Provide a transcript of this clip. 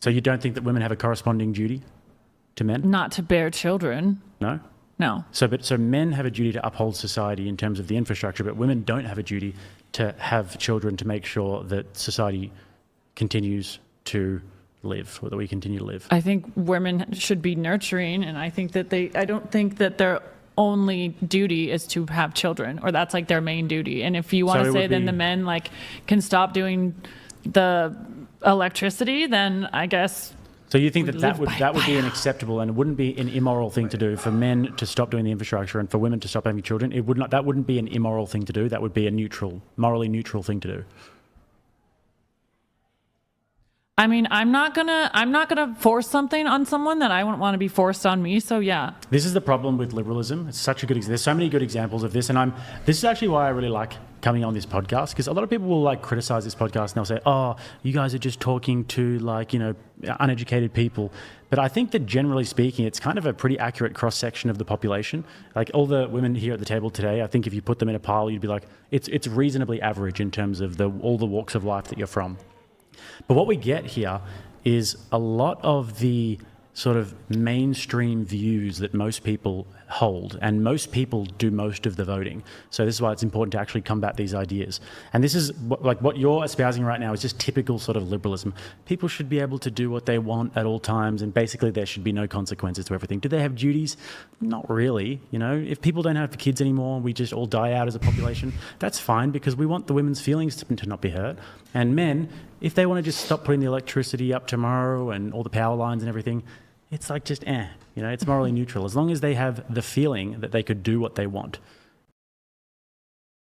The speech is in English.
So you don't think that women have a corresponding duty to men? Not to bear children. No? No. So men have a duty to uphold society in terms of the infrastructure, but women don't have a duty to have children to make sure that society continues to live, or that we continue to live. I think women should be nurturing, and I think that I don't think that their only duty is to have children, or that's like their main duty. And if you want to say then the men like can stop doing the electricity, then I guess. So you think that would be an acceptable, and it wouldn't be an immoral thing to do for men to stop doing the infrastructure and for women to stop having children? That wouldn't be an immoral thing to do. That would be a morally neutral thing to do. I mean, I'm not gonna force something on someone that I wouldn't want to be forced on me. So yeah. This is the problem with liberalism. It's such a good. There's so many good examples of this, and this is actually why I really like coming on this podcast, because a lot of people will like criticize this podcast and they'll say, "Oh, you guys are just talking to uneducated people." But I think that generally speaking, it's kind of a pretty accurate cross section of the population. Like all the women here at the table today, I think if you put them in a pile, you'd be like, it's reasonably average in terms of all the walks of life that you're from. But what we get here is a lot of the sort of mainstream views that most people hold, and most people do most of the voting. So this is why it's important to actually combat these ideas. And this is what you're espousing right now is just typical sort of liberalism. People should be able to do what they want at all times, and basically there should be no consequences to everything. Do they have duties? Not really. If people don't have kids anymore, we just all die out as a population, that's fine, because we want the women's feelings to not be hurt. And men, if they want to just stop putting the electricity up tomorrow and all the power lines and everything, it's like just it's morally neutral, as long as they have the feeling that they could do what they want.